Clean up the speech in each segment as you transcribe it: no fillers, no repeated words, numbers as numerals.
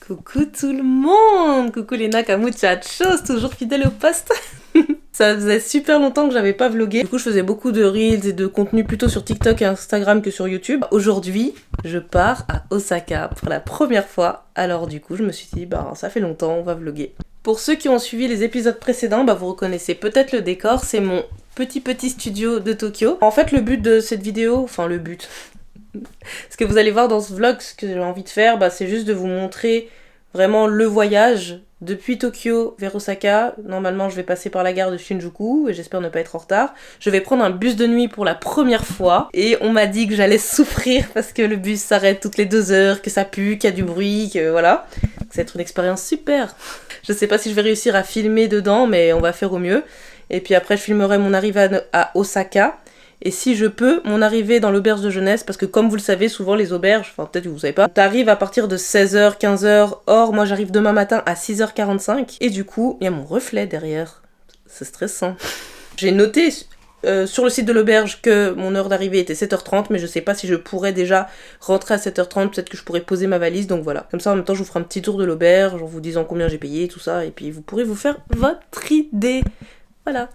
Coucou tout le monde! Coucou les Nakamuchachos, toujours fidèles au poste. Ça faisait super longtemps que j'avais pas vlogué. Du coup, je faisais beaucoup de reels et de contenu plutôt sur TikTok et Instagram que sur YouTube. Aujourd'hui, je pars à Osaka pour la première fois. Alors du coup, je me suis dit, ça fait longtemps, on va vloguer. Pour ceux qui ont suivi les épisodes précédents, vous reconnaissez peut-être le décor, c'est mon petit studio de Tokyo. En fait, le but de cette vidéo, ce que vous allez voir dans ce vlog, ce que j'ai envie de faire, c'est juste de vous montrer vraiment le voyage depuis Tokyo vers Osaka. Normalement, je vais passer par la gare de Shinjuku et j'espère ne pas être en retard. Je vais prendre un bus de nuit pour la première fois et on m'a dit que j'allais souffrir parce que le bus s'arrête toutes les 2 heures, que ça pue, qu'il y a du bruit, que voilà. Ça va être une expérience super. Je sais pas si je vais réussir à filmer dedans, mais on va faire au mieux. Et puis après, je filmerai mon arrivée à Osaka. Et si je peux, mon arrivée dans l'auberge de jeunesse, parce que comme vous le savez, souvent les auberges, peut-être que vous savez pas, t'arrives à partir de 16h, 15h, or moi j'arrive demain matin à 6h45, et du coup, il y a mon reflet derrière. C'est stressant. J'ai noté sur le site de l'auberge que mon heure d'arrivée était 7h30, mais je sais pas si je pourrais déjà rentrer à 7h30, peut-être que je pourrais poser ma valise, donc voilà. Comme ça, en même temps, je vous ferai un petit tour de l'auberge, en vous disant combien j'ai payé, tout ça, et puis vous pourrez vous faire votre idée. Voilà.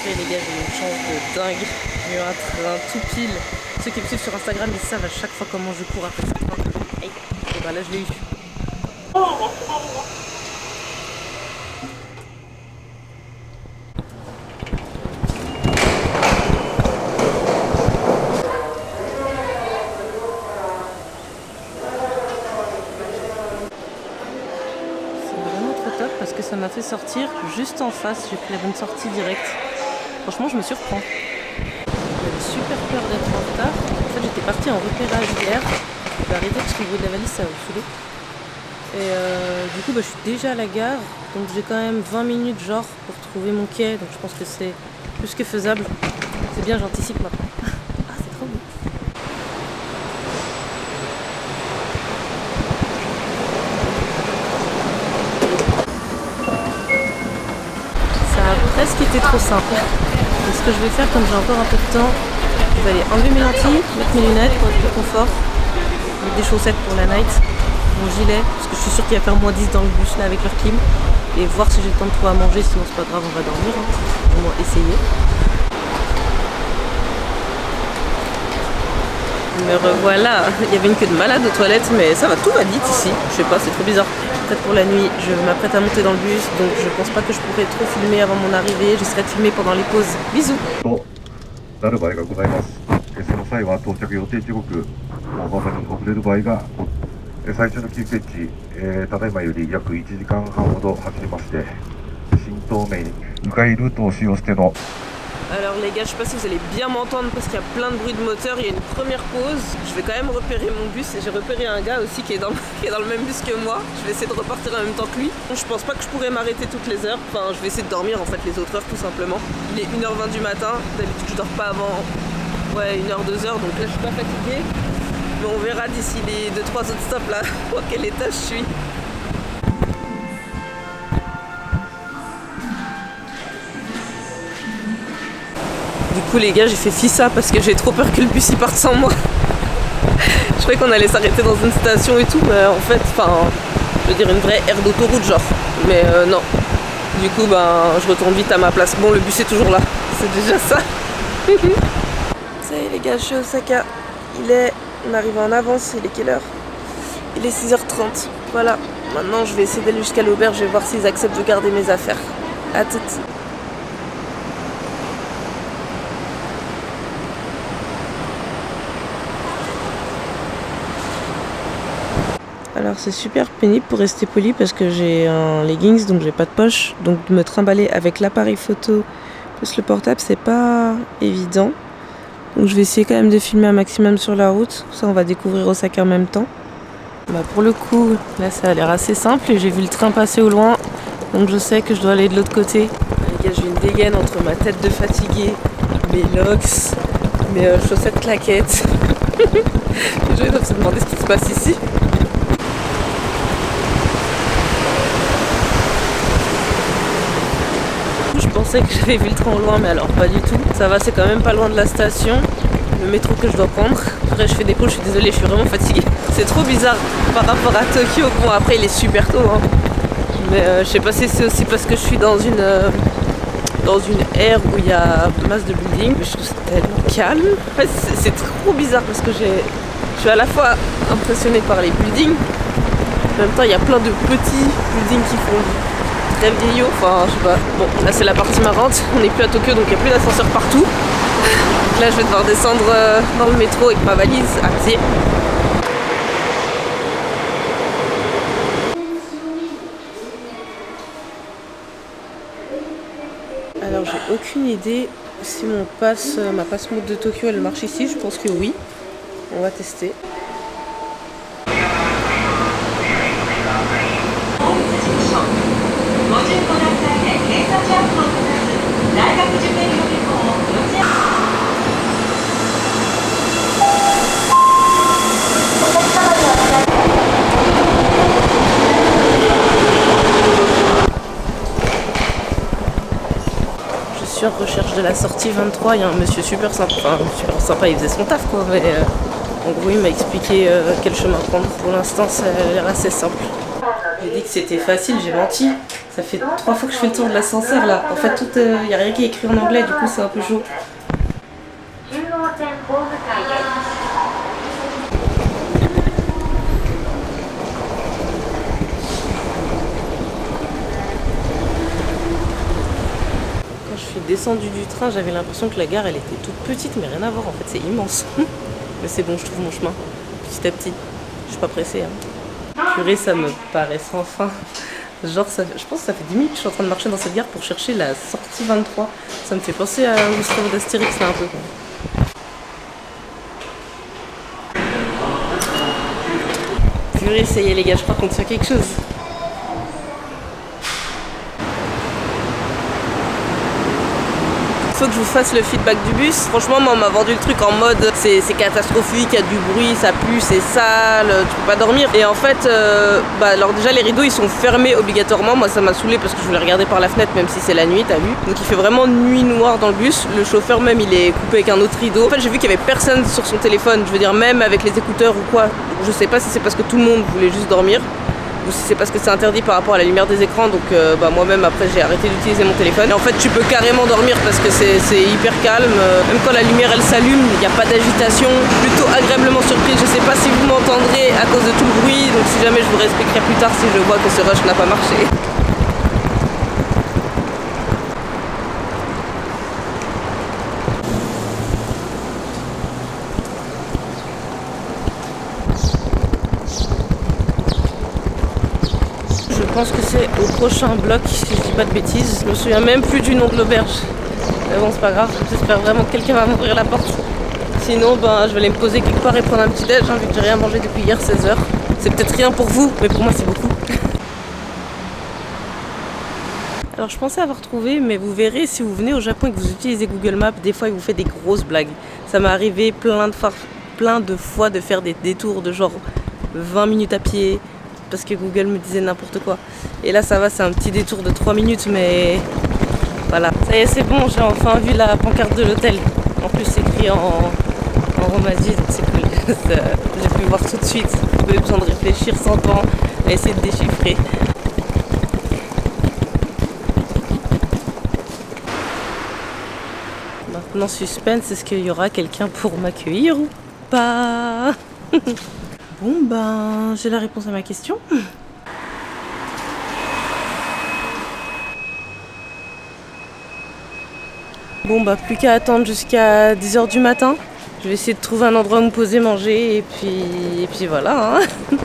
Et les gars, j'ai eu une chance de dingue. J'ai eu un train tout pile. Ceux qui me suivent sur Instagram, ils savent à chaque fois comment je cours après ce train. Hey. Et là, je l'ai eu. C'est vraiment trop top parce que ça m'a fait sortir juste en face. J'ai pris la bonne sortie directe. Franchement, je me surprends. J'avais super peur d'être en retard. En fait, j'étais partie en repérage hier. J'ai arrêté parce qu'au niveau de la valise, ça va me saouler. Et du coup, je suis déjà à la gare. Donc j'ai quand même 20 minutes pour trouver mon quai. Donc je pense que c'est plus que faisable. C'est bien, j'anticipe maintenant. Ah, c'est trop beau. Ça a presque été trop simple. Et ce que je vais faire, comme j'ai encore un peu de temps, je vais aller enlever mes lentilles, mettre mes lunettes pour être plus confort, mettre des chaussettes pour la night, mon gilet, parce que je suis sûre qu'il va faire -10 dans le bus là avec leur clim, et voir si j'ai le temps de trouver à manger, sinon c'est pas grave, on va dormir, au moins essayer. Me revoilà, il y avait une queue de malade aux toilettes, mais ça va, tout va vite ici, je sais pas, c'est trop bizarre. Prête pour la nuit, je m'apprête à monter dans le bus, donc je pense pas que je pourrai trop filmer avant mon arrivée, j'essaierai de filmer pendant les pauses. Bisous. なる場合がございます。その際は到着予定時刻をまさに遅れる場合が、最初の休憩地、ただいまより約1時間半ほど走りまして、新東名に迂回ルートを使用しての。Alors les gars, je sais pas si vous allez bien m'entendre parce qu'il y a plein de bruit de moteur, il y a une première pause. Je vais quand même repérer mon bus et j'ai repéré un gars aussi qui est dans le même bus que moi. Je vais essayer de repartir en même temps que lui. Je pense pas que je pourrais m'arrêter toutes les heures. Enfin, je vais essayer de dormir en fait les autres heures tout simplement. Il est 1h20 du matin, d'habitude je dors pas avant 1h, 2h, donc là je suis pas fatiguée. Mais on verra d'ici les 2-3 autres stops là, à quel état je suis. Du coup les gars, j'ai fait fissa parce que j'ai trop peur que le bus y parte sans moi. Je croyais qu'on allait s'arrêter dans une station et tout, mais en fait, je veux dire une vraie aire d'autoroute genre. Mais non. Du coup, je retourne vite à ma place. Bon, le bus est toujours là. C'est déjà ça. Ça y est les gars, je suis à Osaka. On arrive en avance, il est quelle heure? Il est 6h30. Voilà. Maintenant, je vais essayer d'aller jusqu'à l'auberge et voir s'ils acceptent de garder mes affaires. À toutes. Alors c'est super pénible pour rester poli parce que j'ai un leggings donc j'ai pas de poche, donc de me trimballer avec l'appareil photo plus le portable c'est pas évident. Donc je vais essayer quand même de filmer un maximum sur la route, ça on va découvrir Osaka en même temps. Pour le coup là ça a l'air assez simple et j'ai vu le train passer au loin donc je sais que je dois aller de l'autre côté. Les gars, j'ai une dégaine entre ma tête de fatigué, mes locks, mes chaussettes claquettes. Les gens doivent se demander ce qui se passe ici. Je pensais que j'avais vu le train au loin, mais alors pas du tout. Ça va, c'est quand même pas loin de la station. le métro que je dois prendre. Après je fais des pauses, je suis désolée, je suis vraiment fatiguée. C'est trop bizarre par rapport à Tokyo. Bon après il est super tôt hein. Mais je sais pas si c'est aussi parce que je suis dans une aire où il y a masse de buildings. Je trouve que c'est tellement calme. En fait c'est trop bizarre parce que je suis à la fois impressionnée par les buildings. En même temps il y a plein de petits buildings qui font très vieillot. Enfin je sais pas. Bon là c'est la partie marrante. On n'est plus à Tokyo donc il n'y a plus d'ascenseur partout. Donc là je vais devoir descendre dans le métro avec ma valise à pied. Alors j'ai aucune idée si ma passe mode de Tokyo elle marche ici, je pense que oui. On va tester. Je suis en recherche de la sortie 23, il y a un monsieur super sympa, il faisait son taf quoi, mais en gros il m'a expliqué quel chemin prendre. Pour l'instant ça a l'air assez simple. J'ai dit que c'était facile, j'ai menti. Ça fait 3 fois que je fais le tour de l'ascenseur là. En fait il n'y a rien qui est écrit en anglais, du coup c'est un peu chaud. Quand je suis descendue du train, j'avais l'impression que la gare elle était toute petite, mais rien à voir en fait, c'est immense. Mais c'est bon, je trouve mon chemin petit à petit. Je suis pas pressée. Hein. Purée, ça me paraît sans fin. Genre, je pense que ça fait 10 minutes que je suis en train de marcher dans cette gare pour chercher la sortie 23. Ça me fait penser à l'histoire d'Astérix là un peu. Purée, ça y est les gars, je crois qu'on tient quelque chose. Faut que je vous fasse le feedback du bus. Franchement, moi, on m'a vendu le truc en mode c'est catastrophique, il y a du bruit, ça pue, c'est sale, tu peux pas dormir. Et en fait, alors déjà les rideaux ils sont fermés obligatoirement. Moi ça m'a saoulé parce que je voulais regarder par la fenêtre même si c'est la nuit, t'as vu. Donc il fait vraiment nuit noire dans le bus. Le chauffeur même il est coupé avec un autre rideau. En fait j'ai vu qu'il y avait personne sur son téléphone, je veux dire même avec les écouteurs ou quoi. Je sais pas si c'est parce que tout le monde voulait juste dormir ou si c'est parce que c'est interdit par rapport à la lumière des écrans, donc moi-même après j'ai arrêté d'utiliser mon téléphone. Et en fait tu peux carrément dormir parce que c'est hyper calme, même quand la lumière elle s'allume, il n'y a pas d'agitation, plutôt agréablement surprise. Je sais pas si vous m'entendrez à cause de tout le bruit, donc si jamais je vous réexpliquerai plus tard si je vois que ce rush n'a pas marché. Je pense que c'est au prochain bloc, si je dis pas de bêtises. Je me souviens même plus du nom de l'auberge. Mais bon, c'est pas grave. J'espère vraiment que quelqu'un va m'ouvrir la porte. Sinon, je vais aller me poser quelque part et prendre un petit déj, vu que j'ai rien mangé depuis hier 16h. C'est peut-être rien pour vous, mais pour moi c'est beaucoup. Alors je pensais avoir trouvé, mais vous verrez si vous venez au Japon et que vous utilisez Google Maps, des fois il vous fait des grosses blagues. Ça m'est arrivé plein de fois de faire des détours de genre 20 minutes à pied, parce que Google me disait n'importe quoi. Et là ça va, c'est un petit détour de 3 minutes, mais voilà. Ça y est, c'est bon, j'ai enfin vu la pancarte de l'hôtel. En plus c'est écrit en romaji, donc c'est cool. J'ai pu voir tout de suite. J'ai pas eu besoin de réfléchir 100 ans à essayer de déchiffrer. Maintenant suspense, est-ce qu'il y aura quelqu'un pour m'accueillir ou pas? Bon j'ai la réponse à ma question. Bon plus qu'à attendre jusqu'à 10h du matin. Je vais essayer de trouver un endroit où me poser, manger et puis voilà. Hein.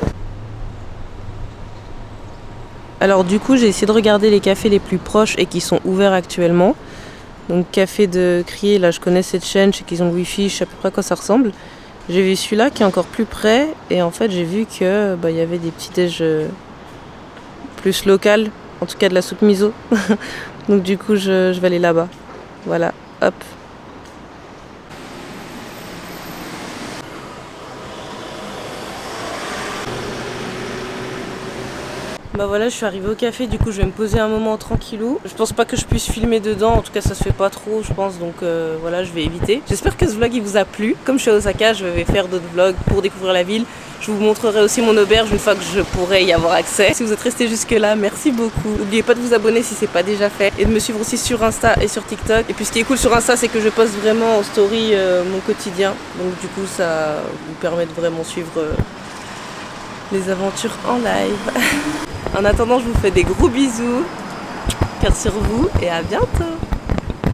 Alors du coup j'ai essayé de regarder les cafés les plus proches et qui sont ouverts actuellement. Donc café de Crier, là je connais cette chaîne, je sais qu'ils ont le wifi, je sais à peu près à quoi ça ressemble. J'ai vu celui-là qui est encore plus près et en fait j'ai vu que il y avait des petits déj plus local, en tout cas de la soupe miso. Donc du coup je vais aller là-bas. Voilà, hop. Bah voilà, je suis arrivée au café, du coup je vais me poser un moment tranquillou. Je pense pas que je puisse filmer dedans, en tout cas ça se fait pas trop je pense, donc voilà, je vais éviter. J'espère que ce vlog il vous a plu. Comme je suis à Osaka, je vais faire d'autres vlogs pour découvrir la ville. Je vous montrerai aussi mon auberge une fois que je pourrai y avoir accès. Si vous êtes resté jusque là, merci beaucoup. N'oubliez pas de vous abonner si c'est pas déjà fait et de me suivre aussi sur Insta et sur TikTok. Et puis ce qui est cool sur Insta, c'est que je poste vraiment en story mon quotidien. Donc du coup ça vous permet de vraiment suivre les aventures en live. En attendant, je vous fais des gros bisous. Cœur sur vous et à bientôt.